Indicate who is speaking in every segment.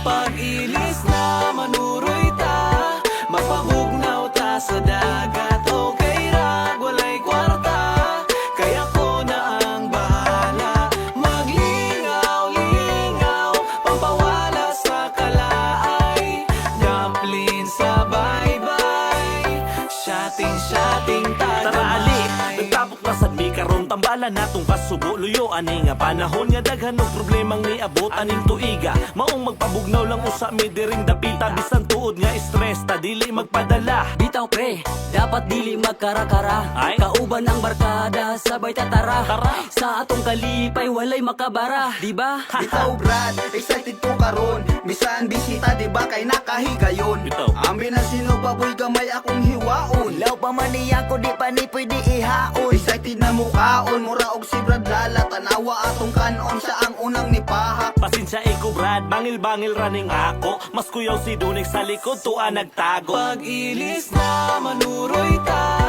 Speaker 1: Pag-ilis na manuroy ta, magpabugnaw ta sa dagat. Okay ra, walay kwarta, kaya ko na ang bahala. Maglingaw-lingaw, pampawala sa kalaay. Dumpling sa bye-bye, shotting tagamay.
Speaker 2: Tara ali, nagtapok na sadmi karon tambalan natong kasubo. Luyo ani nga panahon nga daghan og problemang niabot aning tuiga. Maong magpabugnaw lang usa mi diring dapita. Bisan tuod nga stress ta dili magpadala.
Speaker 3: Bitaw pre, dapat dili magkara-kara.
Speaker 2: Ay?
Speaker 3: Kauban ang barkada, sabay tatara.
Speaker 2: Tara.
Speaker 3: Sa atong kalipay, walay makabara, di ba?
Speaker 4: Bitaw Brad, excited ko karon. Bisan bisita di ba kay nakahigayon.
Speaker 2: Bitaw.
Speaker 4: Ambi na sino baboy gamay akong hiwaon.
Speaker 3: Law pa man niya ko, di pa ni pwede ihaon.
Speaker 4: Excited na mukaon, mura og si Brad lala. Tanawa atong kanon, siya ang unang nipahak.
Speaker 2: Pasensya iko Brad, bangil-bangil raning ako. Mas kuyaw si Dunik sa likod tuwa nagtago.
Speaker 1: Pag-ilis na manuroy ta,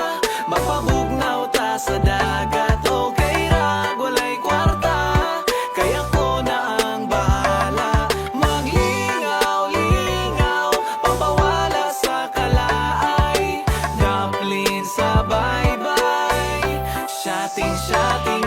Speaker 1: magpabugnaw ta sa dagat. Okay ra, walay kwarta, kaya ko na ang bahala. Maglingaw-lingaw, pampawala sa kalaay. Dumpling sa bye-bye, shotting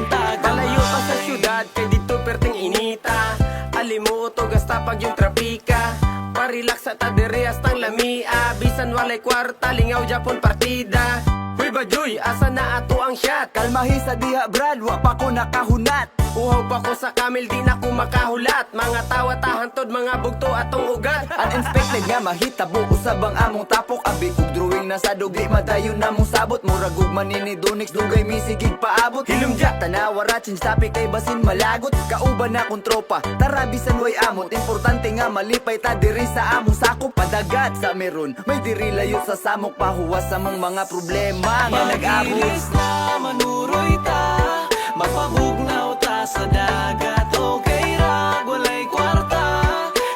Speaker 1: tagamay.
Speaker 5: Palayo pa sa syudad, kay dito perting inita. Alimuto, gasta pag yung trapika. Parelax sa tadere hasta lamia. Bisan walay kwarta, lingaw Japon partida. Huy Bajoy, asa na ato ang shot?
Speaker 4: Kalmahi sa diha Brad, wa pa ko nakahunat.
Speaker 5: Uhaw pa ko sa kamil, di na ko makahulat. Mga tawa tahantod, mga bugto atong ugat.
Speaker 4: Uninspected nga mahitabo, usab ang among tapok. Abi kog drawing na sa dugli, madayon na mong sabot. Murag ug manini Dunix, dugay misigig paabot. Hilumja, tanawa ratsin sapi kay basin malagot. Kauban na kong tropa, tara bisan way amot. Importante nga malipay ta diri sa among sakop. Padagat sa meron, may diri layo sa samok. Pahuwas sa mong mga problema nga nag-abot.
Speaker 1: Pag-ilis na manuroy ta, magpabugnaw ta sa dagat. Okay ra, walay kwarta,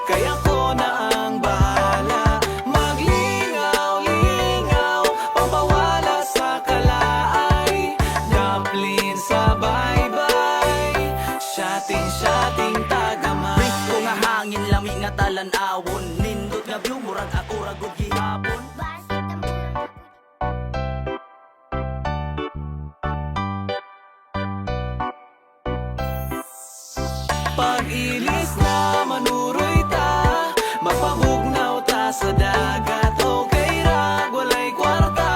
Speaker 1: kaya ko na ang bahala. Maglingaw-lingaw, pampawala sa kalaay. Dumpling sa bye-bye, shotting tagamay.
Speaker 3: Risko nga hangin, lami nga talan-awon. Nindot nga view, murag ako ragod gihapon.
Speaker 1: Pag-ilis na manuroy ta, magpabugnaw ta sa dagat. Okay ra, walay kwarta,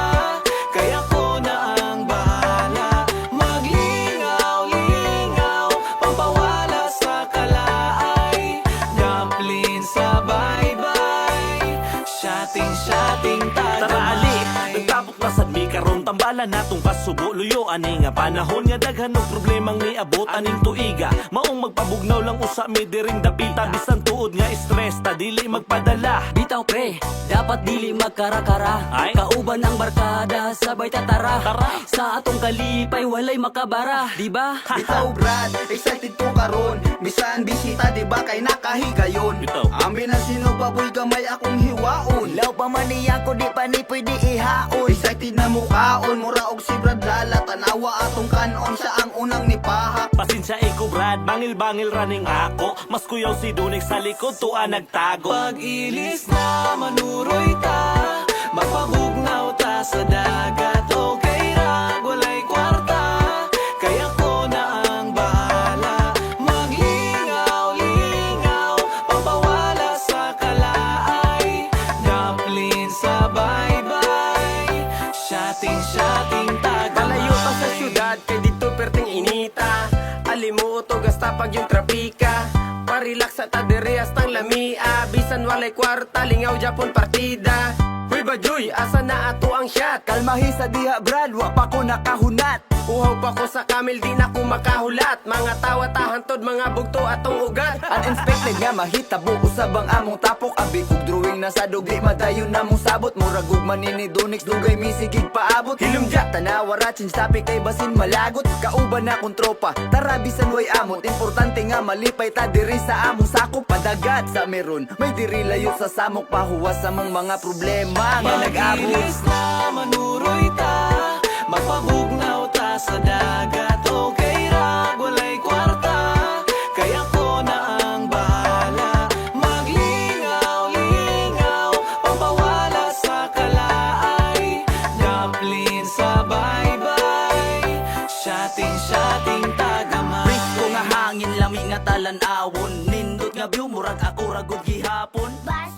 Speaker 1: kaya ko na ang bahala. Maglingaw-lingaw, pampawala sa kalaay. Dumpling sa bye-bye, shotting
Speaker 2: Tara ali,
Speaker 1: tagamay.
Speaker 2: nagtapok na sadmi karon tambalan natong kasubo. Luyo ani nga panahon nga daghan og problemang niabot aning tuiga. Maong magpabugnaw lang usa mi diring dapita. Bisan tuod nga stress ta dili magpadala.
Speaker 3: Bitaw pre, dapat dili magkara-kara.
Speaker 2: Ay?
Speaker 3: Kauban ang barkada, sabay tatara.
Speaker 2: Tara.
Speaker 3: Sa atong kalipay, walay makabara, di ba?
Speaker 4: Bitaw Brad, excited ko karon. Bisan bisita di ba kay nakahigayon.
Speaker 2: Bitaw.
Speaker 4: Ambi na sino baboy gamay akong hiwaon.
Speaker 3: Law pa man niya ko, di pa ni pwede ihaon.
Speaker 4: Excited na mukaon, mura og si Brad lala. Tanawa atong kanon, siya ang unang nipahak.
Speaker 2: Pasensya iko Brad, bangil-bangil raning ako. Mas kuyaw si Dunik sa likod tuwa nagtago.
Speaker 1: Pag-ilis na manuroy ta, magpabugnaw ta sa dagat. Okay ra, walay kwarta, kaya ko na ang bahala. Maglingaw-lingaw, pampawala sa kalaay. Dumpling sa bye-bye, shotting tagamay.
Speaker 5: Palayo pa sa syudad, kay dito perting inita. Alimuto, gasta pag yung trapika. Parelax sa tadere hasta lamia. Bisan walay kwarta, lingaw Japon partida. Huy Bajoy, asa na ato ang shot?
Speaker 4: Kalmahi sa diha Brad, wa pa ko nakahunat.
Speaker 5: Uhaw pa ko sa kamil, di na ko makahulat. Mga tawa tahantod, mga bugto atong ugat.
Speaker 4: Uninspected nga mahitabo, usab ang among tapok. Abi kog drawing na sa dugli, madayon na mong sabot. Murag ug manini Dunix, dugay misigig paabot. Hilumja, tanawa ratsin sapi kay basin malagot. Kauban na kong tropa, tara bisan way amot. Importante nga malipay ta diri sa among sakop. Padagat sa meron, may diri layo sa samok. Pahuwas sa mga problema nga nag-abot.
Speaker 1: Pag-ilis na manuroy ta, magpabugnaw ta sa dagat. Okay ra, walay kwarta, kaya ko na ang bahala. Maglingaw
Speaker 3: lami nga talan-awon. Nindot nga view murag ako ragod gihapon.
Speaker 6: Basta